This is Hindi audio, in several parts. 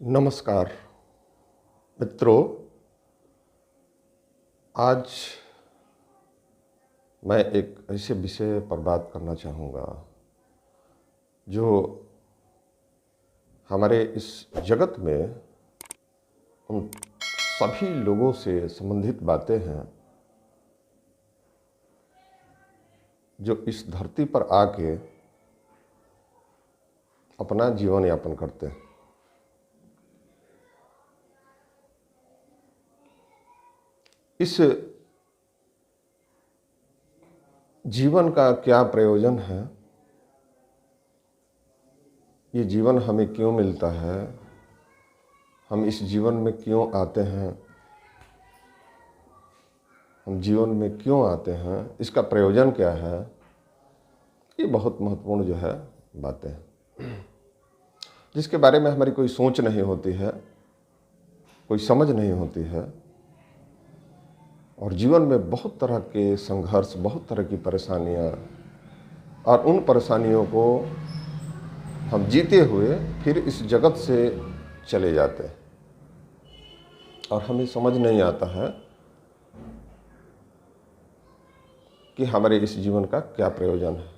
नमस्कार मित्रों। आज मैं एक ऐसे विषय पर बात करना चाहूँगा जो हमारे इस जगत में उन सभी लोगों से संबंधित बातें हैं जो इस धरती पर आके अपना जीवन यापन करते हैं। इस जीवन का क्या प्रयोजन है, ये जीवन हमें क्यों मिलता है, हम इस जीवन में क्यों आते हैं, हम जीवन में क्यों आते हैं, इसका प्रयोजन क्या है, ये बहुत महत्वपूर्ण जो है बातें हैं जिसके बारे में हमारी कोई सोच नहीं होती है, कोई समझ नहीं होती है। और जीवन में बहुत तरह के संघर्ष, बहुत तरह की परेशानियाँ, और उन परेशानियों को हम जीते हुए फिर इस जगत से चले जाते हैं और हमें समझ नहीं आता है कि हमारे इस जीवन का क्या प्रयोजन है।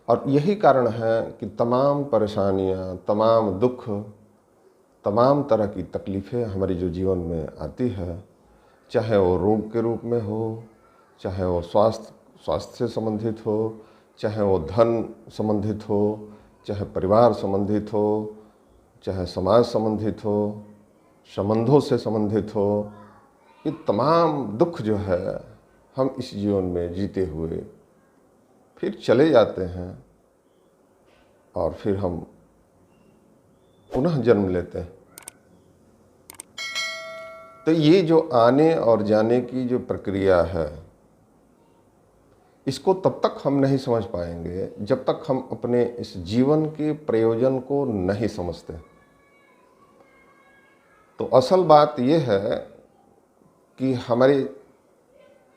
और यही कारण है कि तमाम परेशानियाँ, तमाम दुख, तमाम तरह की तकलीफ़ें हमारे जो जीवन में आती है, चाहे वो रोग के रूप में हो, चाहे वो स्वास्थ्य से संबंधित हो, चाहे वो धन संबंधित हो, चाहे परिवार संबंधित हो, चाहे समाज संबंधित हो, संबंधों से संबंधित हो, ये तमाम दुख जो है हम इस जीवन में जीते हुए फिर चले जाते हैं और फिर हम पुनः जन्म लेते हैं। तो ये जो आने और जाने की जो प्रक्रिया है, इसको तब तक हम नहीं समझ पाएंगे जब तक हम अपने इस जीवन के प्रयोजन को नहीं समझते। तो असल बात यह है कि हमारे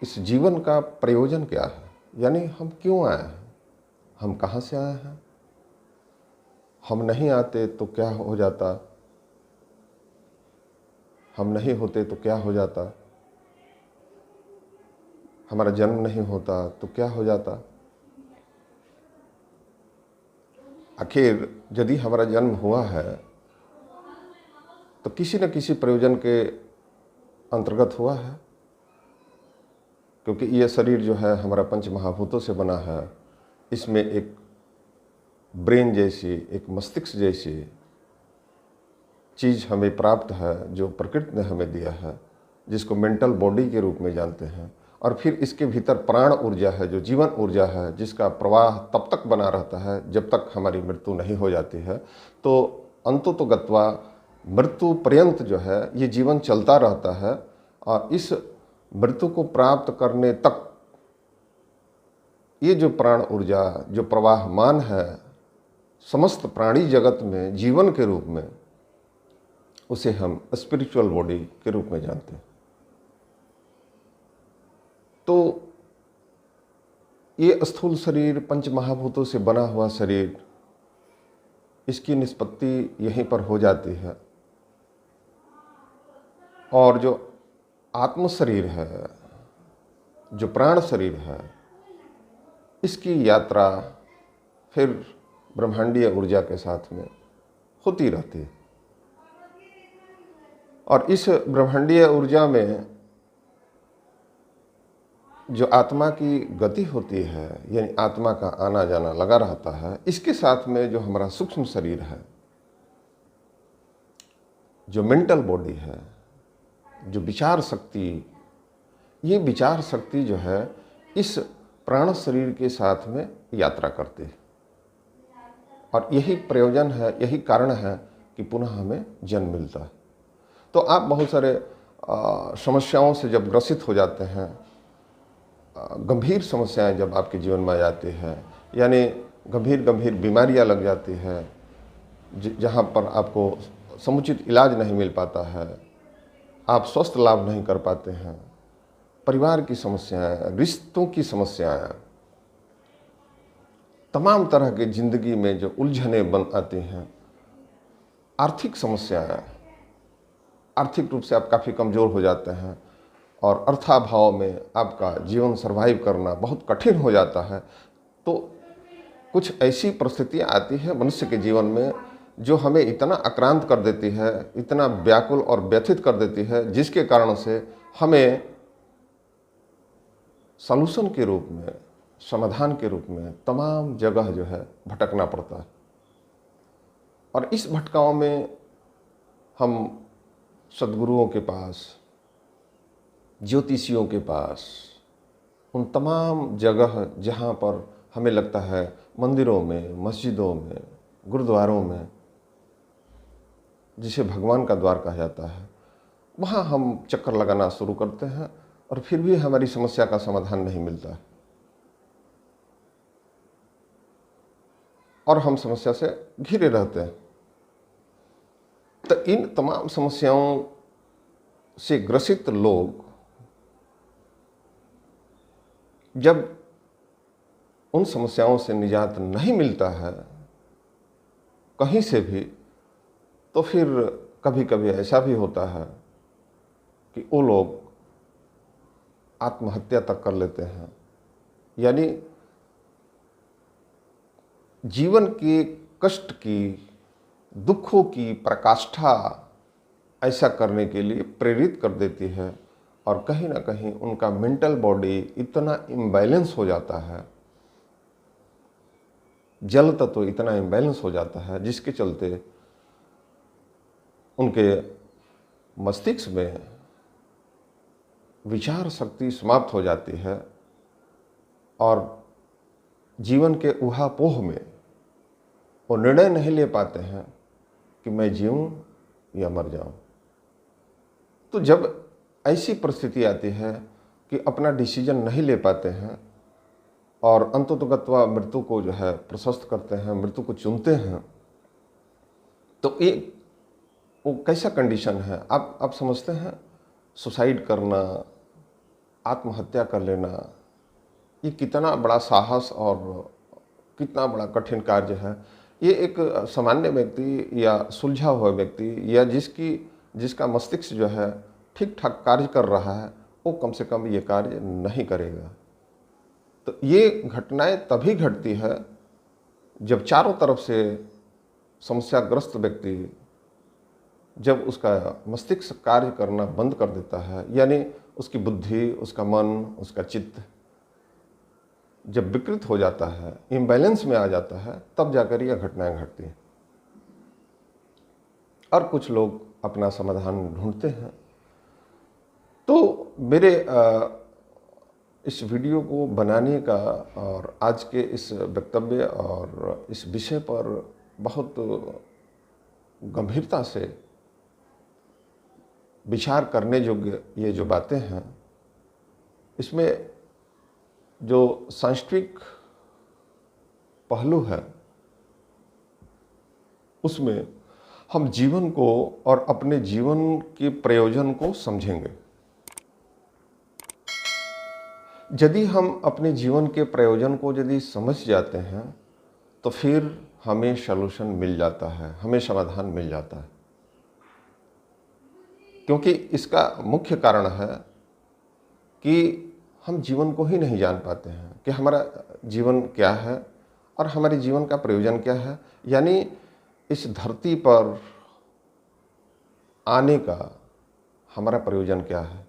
इस जीवन का प्रयोजन क्या है, यानी हम क्यों आए हैं, हम कहाँ से आए हैं। हम नहीं आते तो क्या हो जाता, हम नहीं होते तो क्या हो जाता, हमारा जन्म नहीं होता तो क्या हो जाता। आखिर यदि हमारा जन्म हुआ है तो किसी न किसी प्रयोजन के अंतर्गत हुआ है, क्योंकि ये शरीर जो है हमारा पंच महाभूतों से बना है। इसमें एक ब्रेन जैसी, एक मस्तिष्क जैसी चीज़ हमें प्राप्त है जो प्रकृति ने हमें दिया है, जिसको मेंटल बॉडी के रूप में जानते हैं। और फिर इसके भीतर प्राण ऊर्जा है, जो जीवन ऊर्जा है, जिसका प्रवाह तब तक बना रहता है जब तक हमारी मृत्यु नहीं हो जाती है। तो अंततो गत्वा मृत्यु पर्यंत जो है ये जीवन चलता रहता है। और इस मृत्यु को प्राप्त करने तक ये जो प्राण ऊर्जा, जो प्रवाहमान है समस्त प्राणी जगत में जीवन के रूप में, उसे हम स्पिरिचुअल बॉडी के रूप में जानते हैं। तो ये स्थूल शरीर, पंच महाभूतों से बना हुआ शरीर, इसकी निष्पत्ति यहीं पर हो जाती है। और जो आत्म शरीर है, जो प्राण शरीर है, इसकी यात्रा फिर ब्रह्मांडीय ऊर्जा के साथ में होती रहती है। और इस ब्रह्मांडीय ऊर्जा में जो आत्मा की गति होती है, यानी आत्मा का आना जाना लगा रहता है, इसके साथ में जो हमारा सूक्ष्म शरीर है, जो मेंटल बॉडी है, जो विचार शक्ति, ये विचार शक्ति जो है इस प्राण शरीर के साथ में यात्रा करती है। और यही प्रयोजन है, यही कारण है कि पुनः हमें जन्म मिलता है। तो आप बहुत सारे समस्याओं से जब ग्रसित हो जाते हैं, गंभीर समस्याएं जब आपके जीवन में आ जाती है, यानी गंभीर बीमारियां लग जाती है, जहां पर आपको समुचित इलाज नहीं मिल पाता है, आप स्वस्थ लाभ नहीं कर पाते हैं, परिवार की समस्याएं, रिश्तों की समस्याएं, तमाम तरह के ज़िंदगी में जो उलझनें बन आती हैं, आर्थिक समस्याएं, आर्थिक रूप से आप काफ़ी कमज़ोर हो जाते हैं और अर्थाभाव में आपका जीवन सर्वाइव करना बहुत कठिन हो जाता है, तो कुछ ऐसी परिस्थितियाँ आती हैं मनुष्य के जीवन में जो हमें इतना आक्रांत कर देती है, इतना व्याकुल और व्यथित कर देती है, जिसके कारण से हमें सॉल्यूशन के रूप में, समाधान के रूप में तमाम जगह जो है भटकना पड़ता है। और इस भटकाव में हम सद्गुरुओं के पास, ज्योतिषियों के पास, उन तमाम जगह जहाँ पर हमें लगता है मंदिरों में, मस्जिदों में, गुरुद्वारों में, जिसे भगवान का द्वार कहा जाता है, वहाँ हम चक्कर लगाना शुरू करते हैं और फिर भी हमारी समस्या का समाधान नहीं मिलता है और हम समस्या से घिरे रहते हैं। तो इन तमाम समस्याओं से ग्रसित लोग जब उन समस्याओं से निजात नहीं मिलता है कहीं से भी, तो फिर कभी कभी ऐसा भी होता है कि वो लोग आत्महत्या तक कर लेते हैं। यानी जीवन के कष्ट की, दुखों की पराकाष्ठा ऐसा करने के लिए प्रेरित कर देती है और कहीं ना कहीं उनका मेंटल बॉडी इतना इम्बैलेंस हो जाता है, जल तत्व इतना इम्बैलेंस हो जाता है, जिसके चलते उनके मस्तिष्क में विचार शक्ति समाप्त हो जाती है और जीवन के ऊहापोह में वो निर्णय नहीं ले पाते हैं कि मैं जीऊं या मर जाऊं। तो जब ऐसी परिस्थिति आती है कि अपना डिसीजन नहीं ले पाते हैं और अंततोगत्वा मृत्यु को जो है प्रशस्त करते हैं, मृत्यु को चुनते हैं, तो एक वो कैसा कंडीशन है आप समझते हैं। सुसाइड करना, आत्महत्या कर लेना, ये कितना बड़ा साहस और कितना बड़ा कठिन कार्य है। ये एक सामान्य व्यक्ति या सुलझा हुआ व्यक्ति या जिसका मस्तिष्क जो है ठीक ठाक कार्य कर रहा है, वो कम से कम ये कार्य नहीं करेगा। तो ये घटनाएं तभी घटती है जब चारों तरफ से समस्याग्रस्त व्यक्ति, जब उसका मस्तिष्क कार्य करना बंद कर देता है, यानी उसकी बुद्धि, उसका मन, उसका चित्त जब विकृत हो जाता है, इम्बैलेंस में आ जाता है, तब जाकर यह घटनाएं घटती हैं। और कुछ लोग अपना समाधान ढूंढते हैं। तो मेरे इस वीडियो को बनाने का और आज के इस वक्तव्य और इस विषय पर बहुत गंभीरता से विचार करने योग्य ये जो बातें हैं, इसमें जो सांस्कृतिक पहलू है उसमें हम जीवन को और अपने जीवन के प्रयोजन को समझेंगे। यदि हम अपने जीवन के प्रयोजन को यदि समझ जाते हैं तो फिर हमें सॉल्यूशन मिल जाता है, हमें समाधान मिल जाता है। क्योंकि इसका मुख्य कारण है कि हम जीवन को ही नहीं जान पाते हैं कि हमारा जीवन क्या है और हमारे जीवन का प्रयोजन क्या है। यानी इस धरती पर आने का हमारा प्रयोजन क्या है।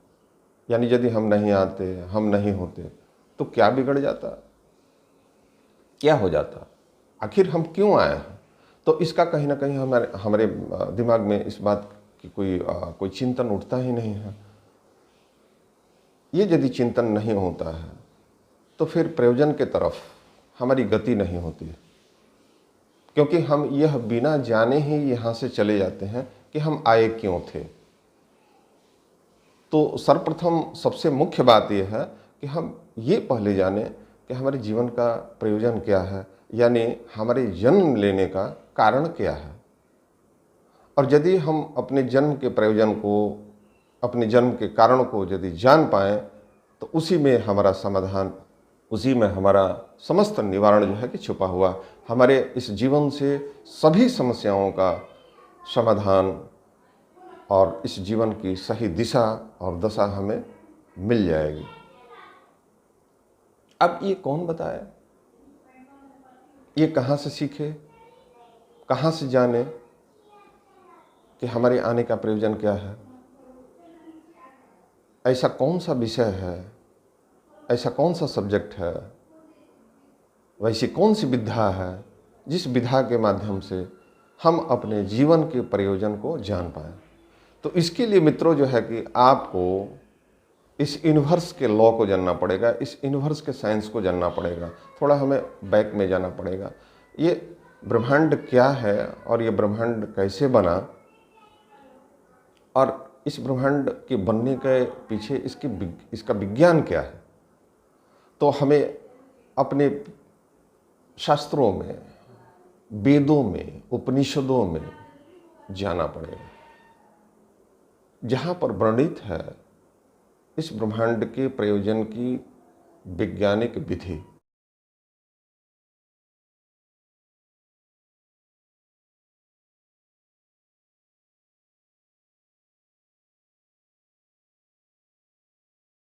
यानी यदि हम नहीं आते, हम नहीं होते, तो क्या बिगड़ जाता, क्या हो जाता, आखिर हम क्यों आए हैं। तो इसका कहीं ना कहीं हमारे दिमाग में इस बात की कोई चिंतन उठता ही नहीं है। ये यदि चिंतन नहीं होता है तो फिर प्रयोजन के तरफ हमारी गति नहीं होती, क्योंकि हम यह बिना जाने ही यहाँ से चले जाते हैं कि हम आए क्यों थे। तो सर्वप्रथम सबसे मुख्य बात यह है कि हम ये पहले जाने कि हमारे जीवन का प्रयोजन क्या है, यानी हमारे जन्म लेने का कारण क्या है। और यदि हम अपने जन्म के प्रयोजन को, अपने जन्म के कारण को यदि जान पाएँ तो उसी में हमारा समाधान, उसी में हमारा समस्त निवारण जो है कि छुपा हुआ। हमारे इस जीवन से सभी समस्याओं का समाधान और इस जीवन की सही दिशा और दशा हमें मिल जाएगी। अब ये कौन बताए, ये कहाँ से सीखे, कहाँ से जाने कि हमारे आने का प्रयोजन क्या है? ऐसा कौन सा विषय है, ऐसा कौन सा सब्जेक्ट है, वैसी कौन सी विधा है जिस विधा के माध्यम से हम अपने जीवन के प्रयोजन को जान पाएँ? तो इसके लिए मित्रों जो है कि आपको इस यूनिवर्स के लॉ को जानना पड़ेगा, इस यूनिवर्स के साइंस को जानना पड़ेगा। थोड़ा हमें बैक में जाना पड़ेगा। ये ब्रह्मांड क्या है और ये ब्रह्मांड कैसे बना और इस ब्रह्मांड के बनने के पीछे इसका विज्ञान क्या है, तो हमें अपने शास्त्रों में, वेदों में, उपनिषदों में जाना पड़ेगा, जहाँ पर वर्णित है इस ब्रह्मांड के प्रयोजन की वैज्ञानिक विधि।